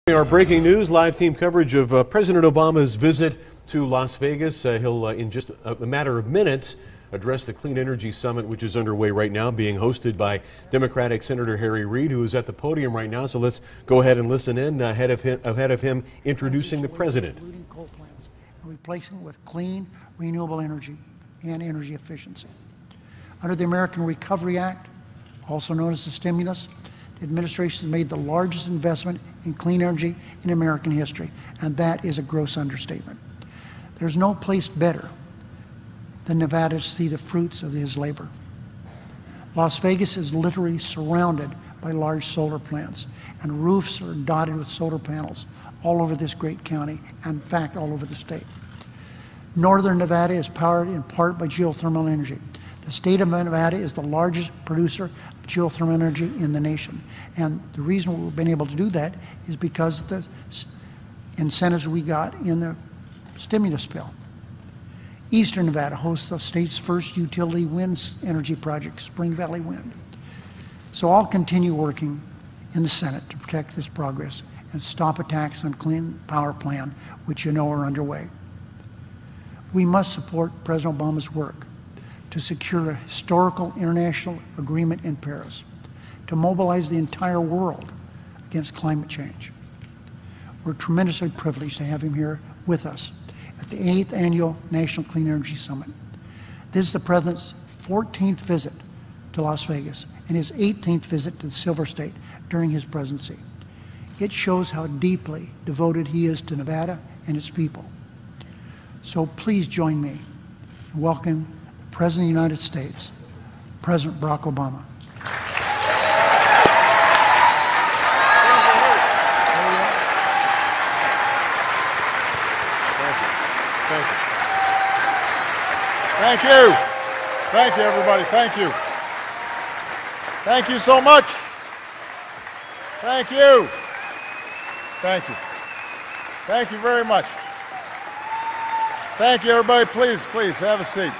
Our breaking news, live team coverage of President Obama's visit to Las Vegas. He'll, in just a matter of minutes, address the Clean Energy Summit, which is underway right now, being hosted by Democratic Senator Harry Reid, who is at the podium right now. So let's go ahead and listen in ahead of him introducing the president. Polluting coal plants and replacing it with clean, renewable energy and energy efficiency. Under the American Recovery Act, also known as the stimulus, the administration has made the largest investment in clean energy in American history, and that is a gross understatement. There's no place better than Nevada to see the fruits of his labor. Las Vegas is literally surrounded by large solar plants, and roofs are dotted with solar panels all over this great county, and in fact, all over the state. Northern Nevada is powered in part by geothermal energy. The state of Nevada is the largest producer of geothermal energy in the nation. And the reason we've been able to do that is because of the incentives we got in the stimulus bill. Eastern Nevada hosts the state's first utility wind energy project, Spring Valley Wind. So I'll continue working in the Senate to protect this progress and stop attacks on Clean Power Plan, which you know are underway. We must support President Obama's work to secure a historical international agreement in Paris, to mobilize the entire world against climate change. We're tremendously privileged to have him here with us at the 8th Annual National Clean Energy Summit. This is the President's 14th visit to Las Vegas and his 18th visit to the Silver State during his presidency. It shows how deeply devoted he is to Nevada and its people. So please join me in welcoming the President of the United States, President Barack Obama. Thank you. Thank you, everybody. Thank you. Thank you so much. Thank you. Thank you. Thank you very much. Thank you, everybody. Please, please, have a seat.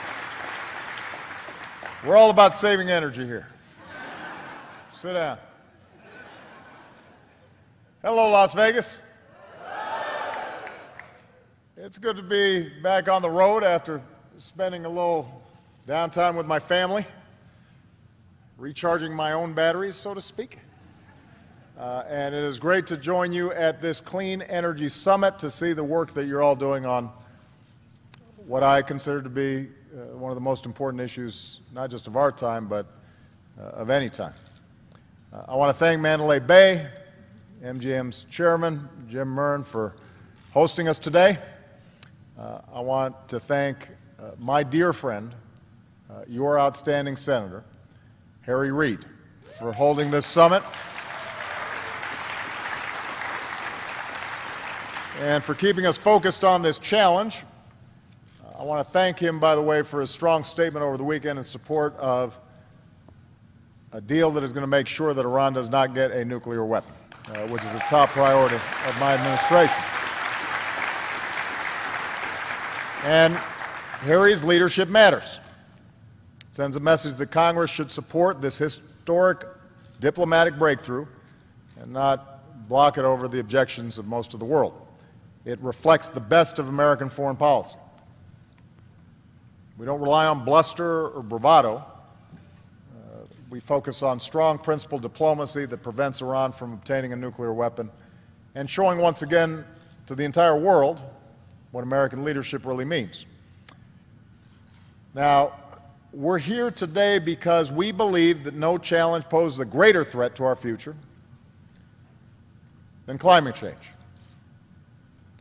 We're all about saving energy here. Sit down. Hello, Las Vegas. It's good to be back on the road after spending a little downtime with my family, recharging my own batteries, so to speak. And it is great to join you at this Clean Energy Summit to see the work that you're all doing on what I consider to be one of the most important issues, not just of our time, but of any time. I want to thank Mandalay Bay, MGM's chairman, Jim Murren, for hosting us today. I want to thank my dear friend, your outstanding senator, Harry Reid, for holding this summit and for keeping us focused on this challenge. I want to thank him, by the way, for his strong statement over the weekend in support of a deal that is going to make sure that Iran does not get a nuclear weapon, which is a top priority of my administration. And Harry's leadership matters. It sends a message that Congress should support this historic diplomatic breakthrough and not block it over the objections of most of the world. It reflects the best of American foreign policy. We don't rely on bluster or bravado. We focus on strong principled diplomacy that prevents Iran from obtaining a nuclear weapon and showing once again to the entire world what American leadership really means. Now, we're here today because we believe that no challenge poses a greater threat to our future than climate change.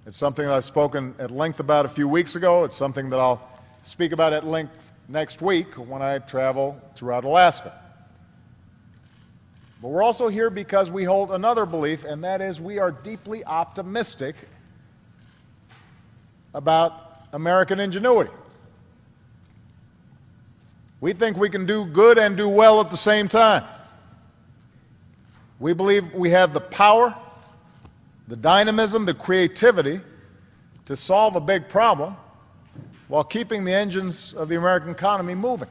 It's something that I've spoken at length about a few weeks ago. It's something that I'll speak about at length next week when I travel throughout Alaska. But we're also here because we hold another belief, and that is we are deeply optimistic about American ingenuity. We think we can do good and do well at the same time. We believe we have the power, the dynamism, the creativity to solve a big problem while keeping the engines of the American economy moving.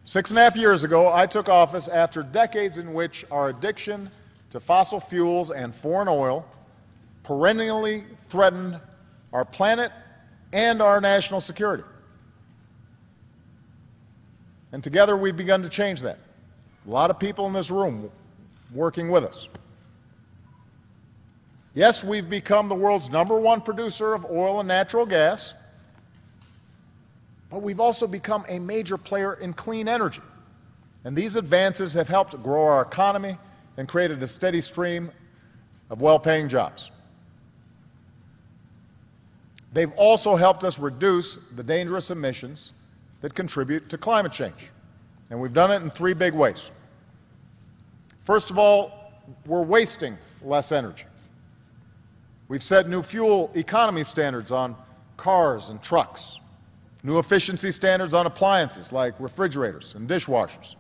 6.5 years ago, I took office after decades in which our addiction to fossil fuels and foreign oil perennially threatened our planet and our national security. And together we've begun to change that. A lot of people in this room working with us. Yes, we've become the world's #1 producer of oil and natural gas, but we've also become a major player in clean energy. And these advances have helped grow our economy and created a steady stream of well-paying jobs. They've also helped us reduce the dangerous emissions that contribute to climate change. And we've done it in 3 big ways. First of all, we're wasting less energy. We've set new fuel economy standards on cars and trucks, new efficiency standards on appliances like refrigerators and dishwashers.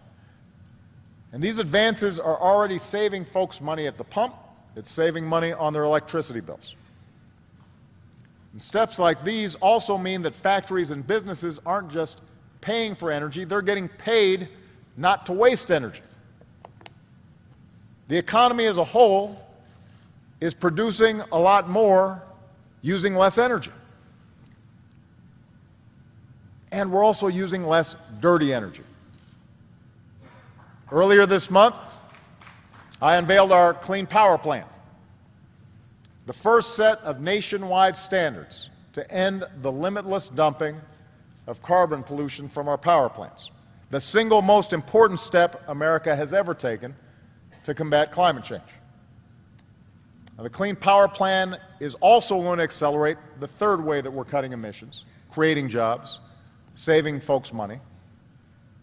And these advances are already saving folks money at the pump. It's saving money on their electricity bills. And steps like these also mean that factories and businesses aren't just paying for energy, they're getting paid not to waste energy. The economy as a whole is producing a lot more using less energy. And we're also using less dirty energy. Earlier this month, I unveiled our Clean Power Plan, the first set of nationwide standards to end the limitless dumping of carbon pollution from our power plants, the single most important step America has ever taken to combat climate change. Now, the Clean Power Plan is also going to accelerate the third way that we're cutting emissions, creating jobs, saving folks money,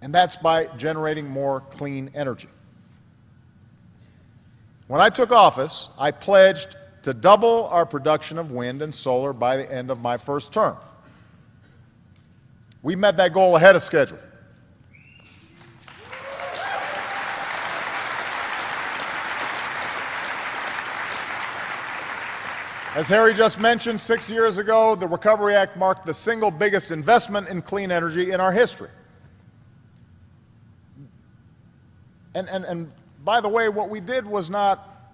and that's by generating more clean energy. When I took office, I pledged to double our production of wind and solar by the end of my first term. We met that goal ahead of schedule. As Harry just mentioned, 6 years ago, the Recovery Act marked the single biggest investment in clean energy in our history. And by the way, what we did was not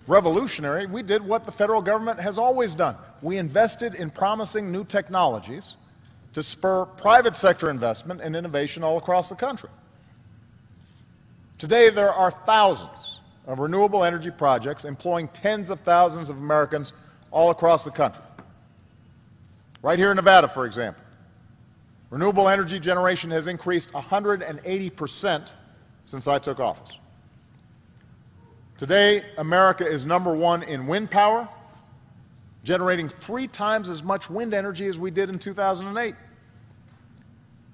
revolutionary. We did what the federal government has always done. We invested in promising new technologies to spur private sector investment and innovation all across the country. Today, there are thousands of renewable energy projects employing tens of thousands of Americans all across the country. Right here in Nevada, for example, renewable energy generation has increased 180% since I took office. Today, America is #1 in wind power, generating 3 times as much wind energy as we did in 2008.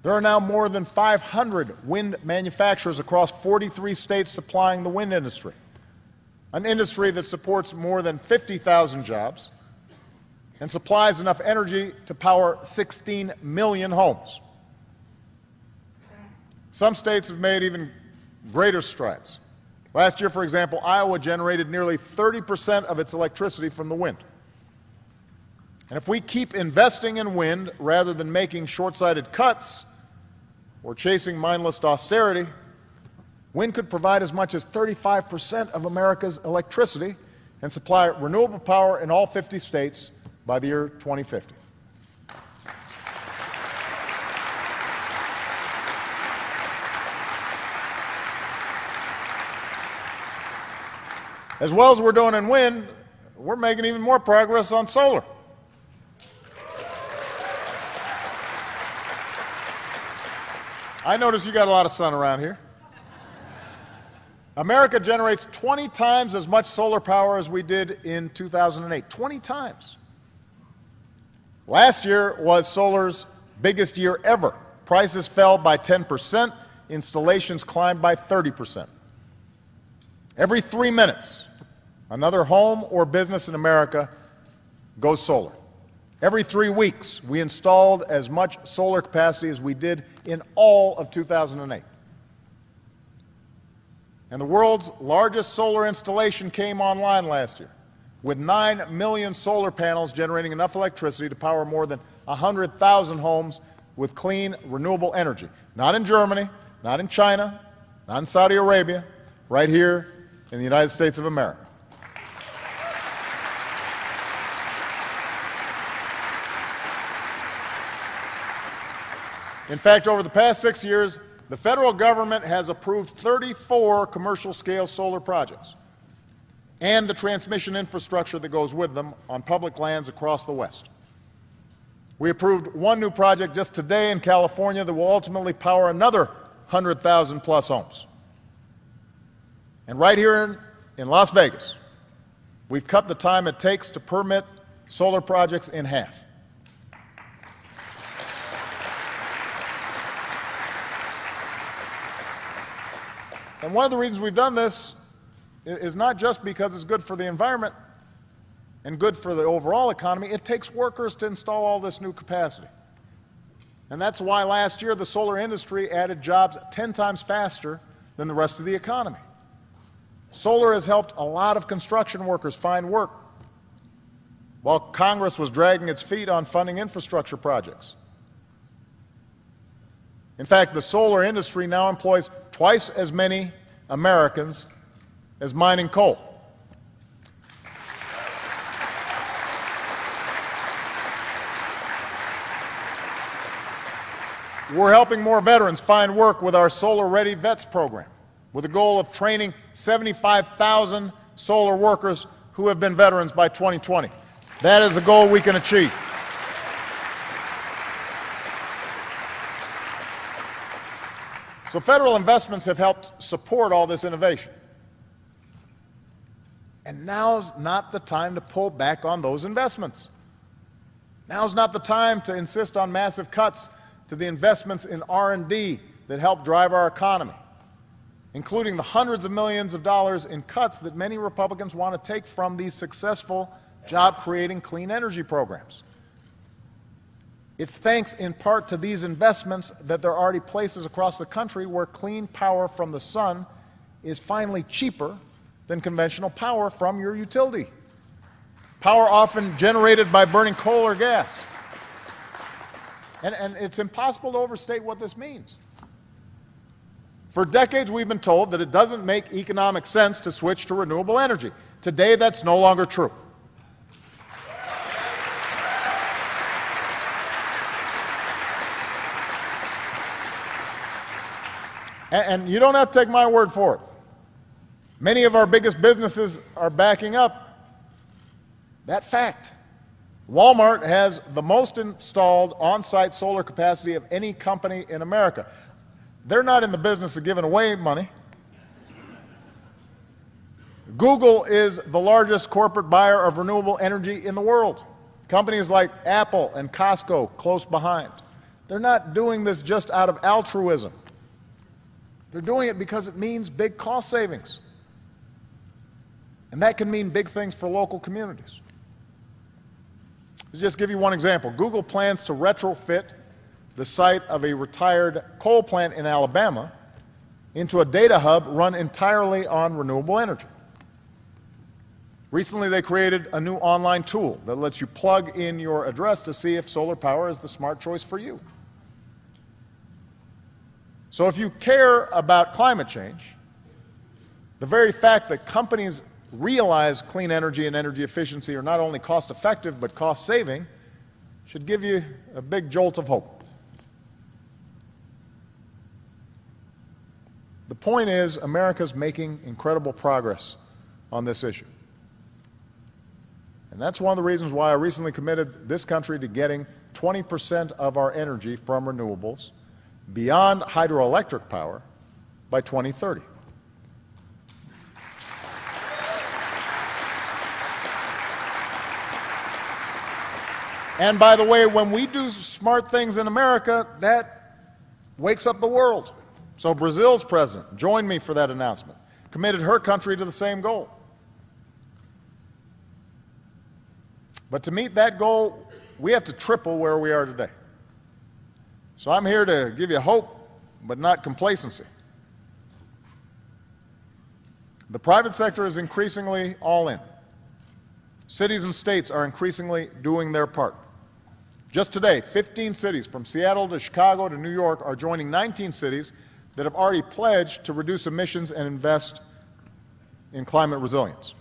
There are now more than 500 wind manufacturers across 43 states supplying the wind industry, an industry that supports more than 50,000 jobs and supplies enough energy to power 16 million homes. Some states have made even greater strides. Last year, for example, Iowa generated nearly 30% of its electricity from the wind. And if we keep investing in wind rather than making short-sighted cuts or chasing mindless austerity, wind could provide as much as 35% of America's electricity and supply renewable power in all 50 states by the year 2050. As well as we're doing in wind, we're making even more progress on solar. I notice you got a lot of sun around here. America generates 20 times as much solar power as we did in 2008. 20 times. Last year was solar's biggest year ever. Prices fell by 10%, installations climbed by 30%. Every 3 minutes, another home or business in America goes solar. Every 3 weeks, we installed as much solar capacity as we did in all of 2008. And the world's largest solar installation came online last year, with 9 million solar panels generating enough electricity to power more than 100,000 homes with clean, renewable energy. Not in Germany, not in China, not in Saudi Arabia, right here in the United States of America. In fact, over the past 6 years, the federal government has approved 34 commercial-scale solar projects and the transmission infrastructure that goes with them on public lands across the West. We approved one new project just today in California that will ultimately power another 100,000 plus homes. And right here in Las Vegas, we've cut the time it takes to permit solar projects in half. And one of the reasons we've done this is not just because it's good for the environment and good for the overall economy. It takes workers to install all this new capacity. And that's why last year the solar industry added jobs 10 times faster than the rest of the economy. Solar has helped a lot of construction workers find work while Congress was dragging its feet on funding infrastructure projects. In fact, the solar industry now employs twice as many Americans as mining coal. We're helping more veterans find work with our Solar Ready Vets program, with a goal of training 75,000 solar workers who have been veterans by 2020. That is a goal we can achieve. So federal investments have helped support all this innovation. And now's not the time to pull back on those investments. Now's not the time to insist on massive cuts to the investments in R&D that help drive our economy, including the hundreds of millions of dollars in cuts that many Republicans want to take from these successful job-creating clean energy programs. It's thanks in part to these investments that there are already places across the country where clean power from the sun is finally cheaper than conventional power from your utility. Power often generated by burning coal or gas. And it's impossible to overstate what this means. For decades, we've been told that it doesn't make economic sense to switch to renewable energy. Today, that's no longer true. And you don't have to take my word for it. Many of our biggest businesses are backing up that fact. Walmart has the most installed on-site solar capacity of any company in America. They're not in the business of giving away money. Google is the largest corporate buyer of renewable energy in the world. Companies like Apple and Costco close behind. They're not doing this just out of altruism. They're doing it because it means big cost savings. And that can mean big things for local communities. Let's just give you one example. Google plans to retrofit the site of a retired coal plant in Alabama into a data hub run entirely on renewable energy. Recently, they created a new online tool that lets you plug in your address to see if solar power is the smart choice for you. So if you care about climate change, the very fact that companies realize clean energy and energy efficiency are not only cost-effective but cost-saving should give you a big jolt of hope. The point is, America's making incredible progress on this issue. And that's one of the reasons why I recently committed this country to getting 20% of our energy from renewables beyond hydroelectric power by 2030. And by the way, when we do smart things in America, that wakes up the world. So Brazil's president joined me for that announcement, committed her country to the same goal. But to meet that goal, we have to triple where we are today. So I'm here to give you hope, but not complacency. The private sector is increasingly all in. Cities and states are increasingly doing their part. Just today, 15 cities from Seattle to Chicago to New York are joining 19 cities that have already pledged to reduce emissions and invest in climate resilience.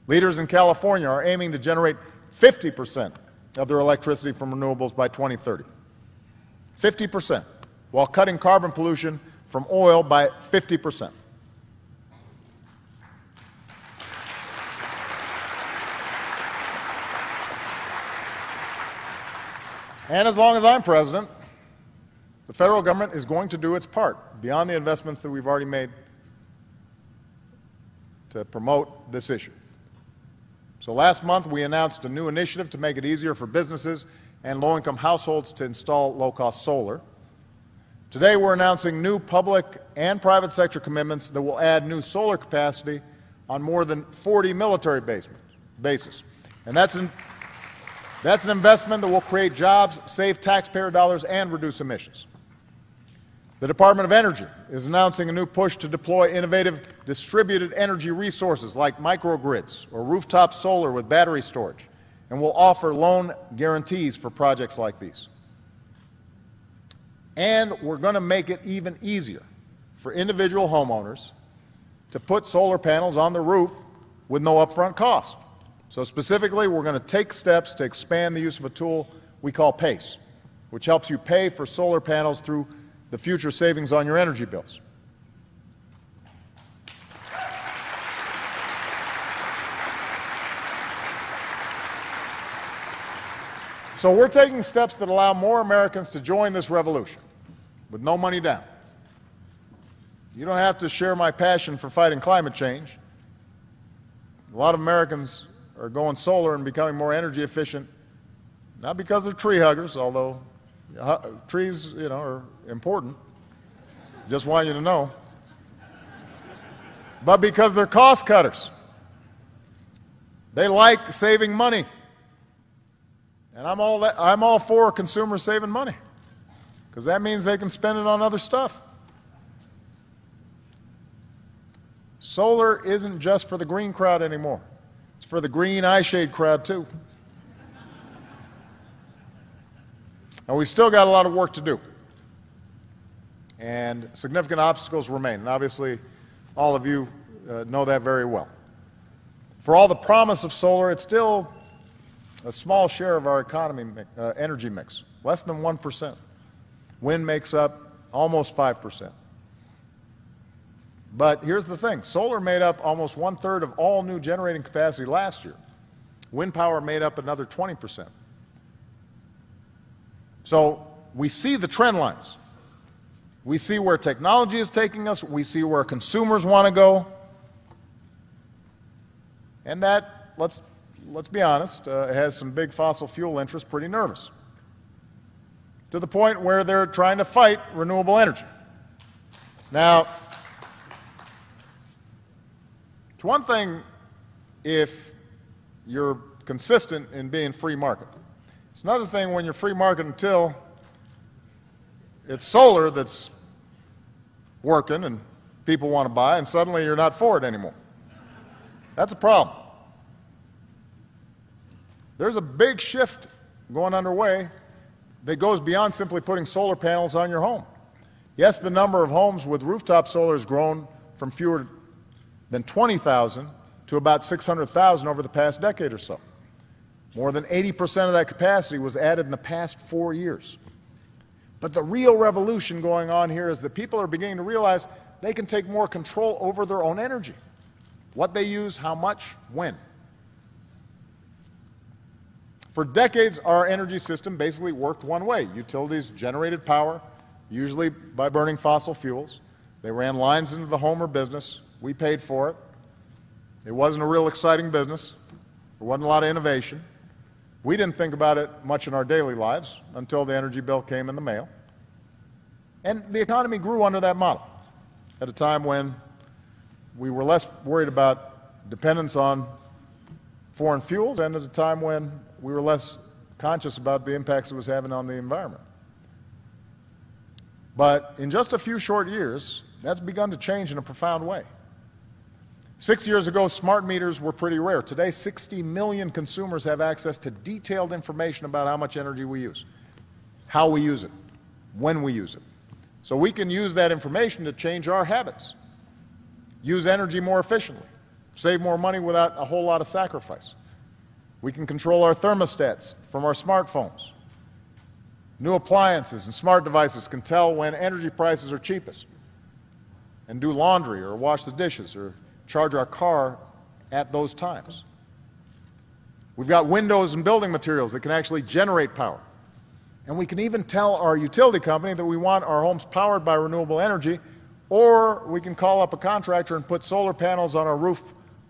Leaders in California are aiming to generate 50% of their electricity from renewables by 2030. 50%, while cutting carbon pollution from oil by 50%. And as long as I'm president, the federal government is going to do its part beyond the investments that we've already made to promote this issue. So last month we announced a new initiative to make it easier for businesses and low-income households to install low-cost solar. Today we're announcing new public and private sector commitments that will add new solar capacity on more than 40 military bases. And that's an investment that will create jobs, save taxpayer dollars, and reduce emissions. The Department of Energy is announcing a new push to deploy innovative distributed energy resources like microgrids or rooftop solar with battery storage, and will offer loan guarantees for projects like these. And we're going to make it even easier for individual homeowners to put solar panels on the roof with no upfront cost. So specifically, we're going to take steps to expand the use of a tool we call PACE, which helps you pay for solar panels through the future savings on your energy bills. So we're taking steps that allow more Americans to join this revolution with no money down. You don't have to share my passion for fighting climate change. A lot of Americans are going solar and becoming more energy efficient, not because they're tree huggers, although trees, are important. Just want you to know. But because they're cost cutters. They like saving money. And I'm all for consumers saving money, because that means they can spend it on other stuff. Solar isn't just for the green crowd anymore. It's for the green eyeshade crowd too. And we still got a lot of work to do. And significant obstacles remain. And obviously, all of you know that very well. For all the promise of solar, it's still a small share of our energy mix, less than 1%. Wind makes up almost 5%. But here's the thing. Solar made up almost 1/3 of all new generating capacity last year. Wind power made up another 20%. So we see the trend lines. We see where technology is taking us. We see where consumers want to go. And that, let's be honest, has some big fossil fuel interests pretty nervous, to the point where they're trying to fight renewable energy. Now, it's one thing if you're consistent in being free market. It's another thing when you're free market until it's solar that's working and people want to buy, and suddenly you're not for it anymore. That's a problem. There's a big shift going underway that goes beyond simply putting solar panels on your home. Yes, the number of homes with rooftop solar has grown from fewer than 20,000 to about 600,000 over the past decade or so. More than 80% of that capacity was added in the past 4 years. But the real revolution going on here is that people are beginning to realize they can take more control over their own energy. What they use, how much, when. For decades, our energy system basically worked one way. Utilities generated power, usually by burning fossil fuels. They ran lines into the home or business. We paid for it. It wasn't a real exciting business. There wasn't a lot of innovation. We didn't think about it much in our daily lives until the energy bill came in the mail. And the economy grew under that model at a time when we were less worried about dependence on foreign fuels, and at a time when we were less conscious about the impacts it was having on the environment. But in just a few short years, that's begun to change in a profound way. 6 years ago, smart meters were pretty rare. Today, 60 million consumers have access to detailed information about how much energy we use, how we use it, when we use it. So we can use that information to change our habits. use energy more efficiently, save more money without a whole lot of sacrifice. We can control our thermostats from our smartphones. New appliances and smart devices can tell when energy prices are cheapest and do laundry or wash the dishes or charge our car at those times. We've got windows and building materials that can actually generate power. And we can even tell our utility company that we want our homes powered by renewable energy, or we can call up a contractor and put solar panels on our roof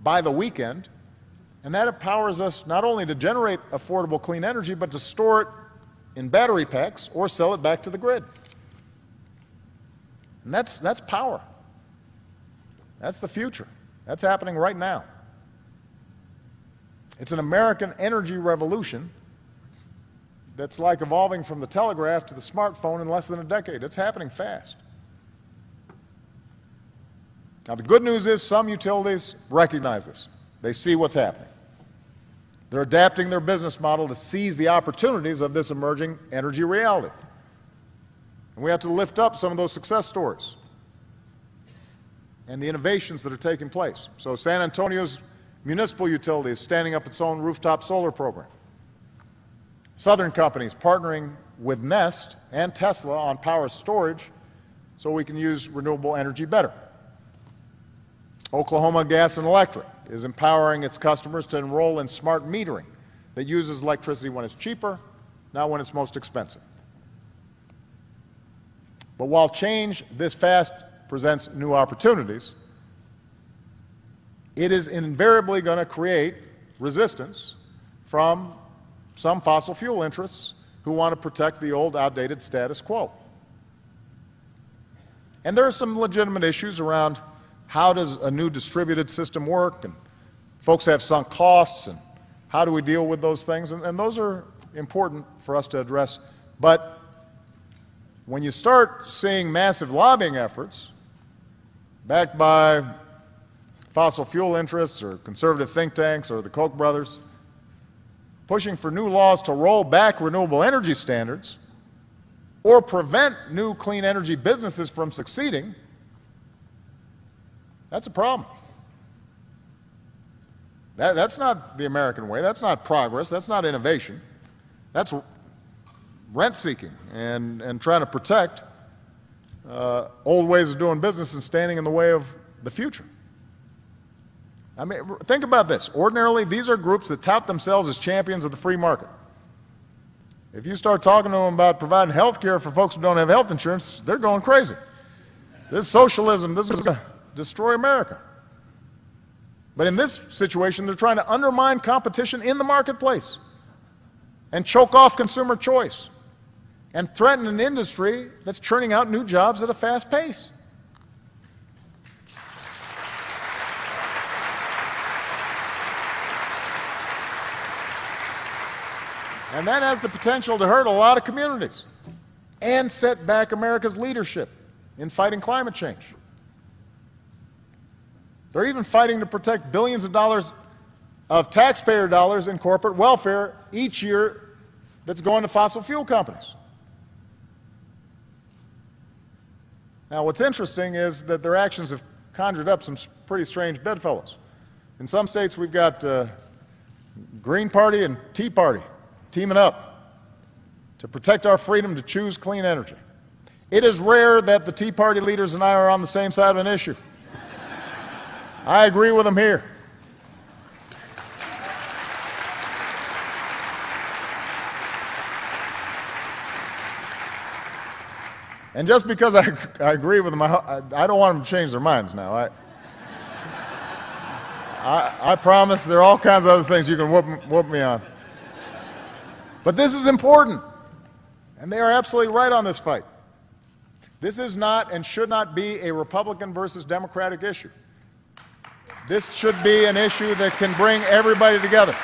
by the weekend, and that empowers us not only to generate affordable clean energy, but to store it in battery packs or sell it back to the grid. And that's power. That's the future. That's happening right now. It's an American energy revolution that's like evolving from the telegraph to the smartphone in less than a decade. It's happening fast. Now, the good news is some utilities recognize this. They see what's happening. They're adapting their business model to seize the opportunities of this emerging energy reality. And we have to lift up some of those success stories and the innovations that are taking place. So San Antonio's municipal utility is standing up its own rooftop solar program. Southern companies partnering with Nest and Tesla on power storage so we can use renewable energy better. Oklahoma Gas and Electric is empowering its customers to enroll in smart metering that uses electricity when it's cheaper, not when it's most expensive. But while change this fast presents new opportunities, it is invariably going to create resistance from some fossil fuel interests who want to protect the old, outdated status quo. And there are some legitimate issues around how does a new distributed system work, and folks have sunk costs, and how do we deal with those things, and those are important for us to address. But when you start seeing massive lobbying efforts backed by fossil fuel interests or conservative think tanks or the Koch brothers pushing for new laws to roll back renewable energy standards or prevent new clean energy businesses from succeeding, that's a problem. That's not the American way. That's not progress. That's not innovation. That's rent-seeking and trying to protect old ways of doing business and standing in the way of the future. I mean, think about this. Ordinarily, these are groups that tout themselves as champions of the free market. If you start talking to them about providing health care for folks who don't have health insurance, they're going crazy. This socialism, this is going to destroy America. But in this situation, they're trying to undermine competition in the marketplace and choke off consumer choice and threaten an industry that's churning out new jobs at a fast pace. And that has the potential to hurt a lot of communities and set back America's leadership in fighting climate change. They're even fighting to protect billions of dollars of taxpayer dollars in corporate welfare each year that's going to fossil fuel companies. Now, what's interesting is that their actions have conjured up some pretty strange bedfellows. In some states, we've got Green Party and Tea Party teaming up to protect our freedom to choose clean energy. It is rare that the Tea Party leaders and I are on the same side of an issue. I agree with them here. And just because I agree with them, I don't want them to change their minds now. I promise there are all kinds of other things you can whoop me on. But this is important, and they are absolutely right on this fight. This is not and should not be a Republican versus Democratic issue. This should be an issue that can bring everybody together.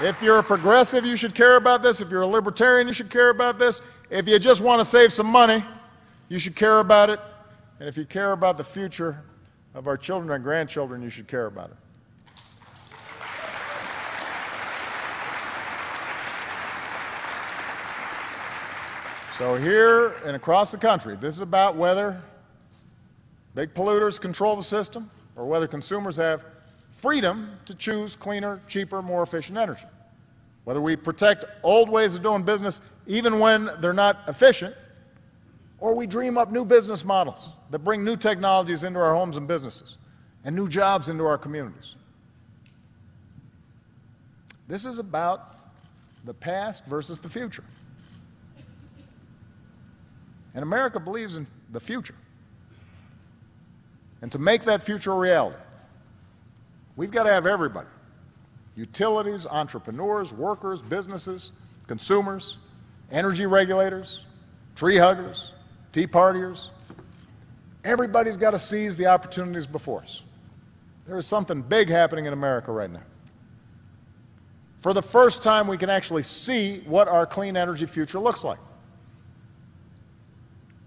If you're a progressive, you should care about this. If you're a libertarian, you should care about this. If you just want to save some money, you should care about it. And if you care about the future of our children and grandchildren, you should care about it. So here and across the country, this is about whether big polluters control the system or whether consumers have freedom to choose cleaner, cheaper, more efficient energy. Whether we protect old ways of doing business even when they're not efficient, or we dream up new business models that bring new technologies into our homes and businesses and new jobs into our communities. This is about the past versus the future. And America believes in the future. And to make that future a reality, we've got to have everybody. Utilities, entrepreneurs, workers, businesses, consumers, energy regulators, tree huggers, tea partiers. Everybody's got to seize the opportunities before us. There is something big happening in America right now. For the first time, we can actually see what our clean energy future looks like.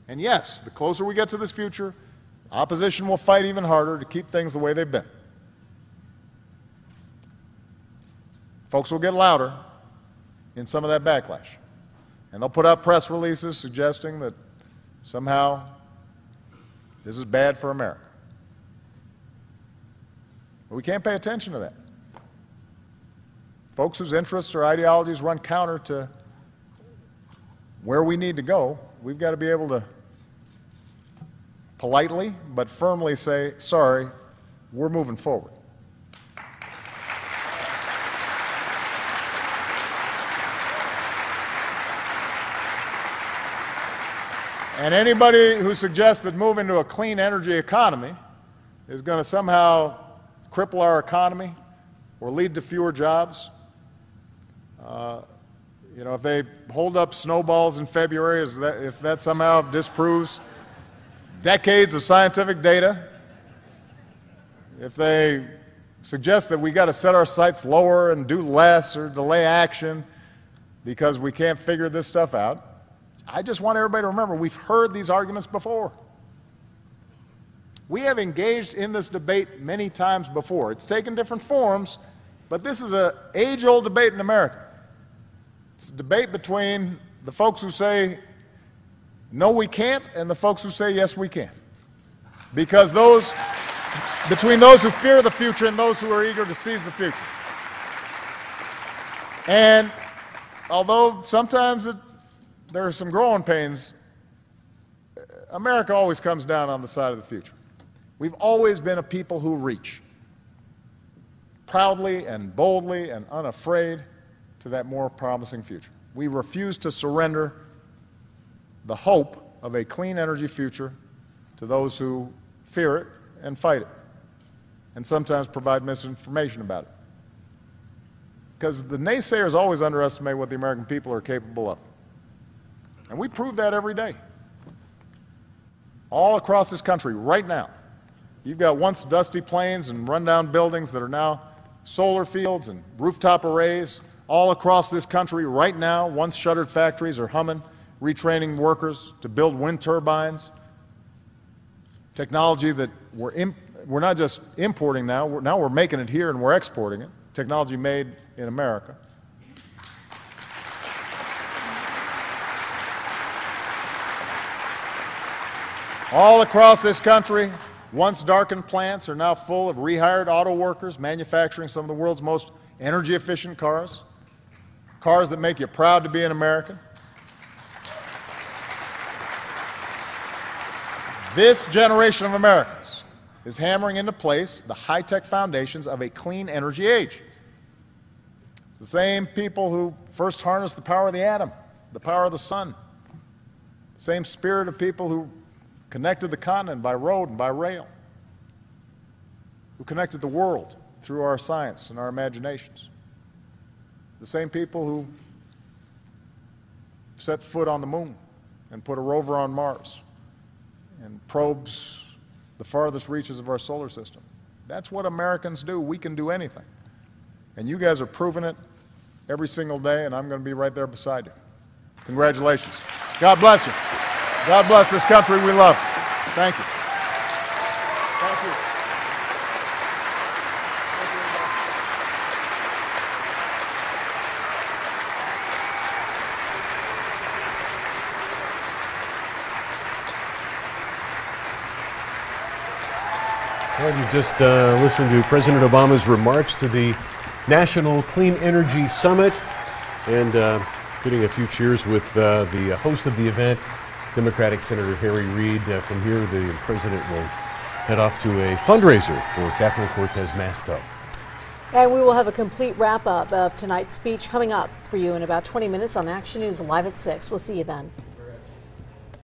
And yes, the closer we get to this future, opposition will fight even harder to keep things the way they've been. Folks will get louder in some of that backlash. And they'll put out press releases suggesting that somehow this is bad for America. But we can't pay attention to that. Folks whose interests or ideologies run counter to where we need to go, we've got to be able to politely but firmly say, sorry, we're moving forward. And anybody who suggests that moving to a clean energy economy is going to somehow cripple our economy or lead to fewer jobs, if they hold up snowballs in February, if that somehow disproves decades of scientific data, if they suggest that we got to set our sights lower and do less or delay action because we can't figure this stuff out, I just want everybody to remember we've heard these arguments before. We have engaged in this debate many times before. It's taken different forms, but this is an age-old debate in America. It's a debate between the folks who say, no, we can't, and the folks who say, yes, we can. Because between those who fear the future and those who are eager to seize the future. And although sometimes there are some growing pains, America always comes down on the side of the future. We've always been a people who reach proudly and boldly and unafraid to that more promising future. We refuse to surrender the hope of a clean energy future to those who fear it and fight it, and sometimes provide misinformation about it. Because the naysayers always underestimate what the American people are capable of. And we prove that every day. All across this country right now, you've got once dusty plains and rundown buildings that are now solar fields and rooftop arrays. All across this country right now, once shuttered factories are humming, retraining workers to build wind turbines. Technology that we're not just importing now we're making it here and we're exporting it. Technology made in America. All across this country, once darkened plants are now full of rehired auto workers manufacturing some of the world's most energy efficient cars. Cars that make you proud to be an American. This generation of Americans is hammering into place the high-tech foundations of a clean energy age. It's the same people who first harnessed the power of the atom, the power of the sun. The same spirit of people who connected the continent by road and by rail, who connected the world through our science and our imaginations. The same people who set foot on the moon and put a rover on Mars and probes the farthest reaches of our solar system. That's what Americans do. We can do anything. And you guys are proving it every single day, and I'm going to be right there beside you. Congratulations. God bless you. God bless this country we love. Thank you. Thank you. And you just listened to President Obama's remarks to the National Clean Energy Summit, and getting a few cheers with the host of the event, Democratic Senator Harry Reid. From here, the president will head off to a fundraiser for Catherine Cortez Masto. And we will have a complete wrap-up of tonight's speech coming up for you in about 20 minutes on Action News Live at 6. We'll see you then.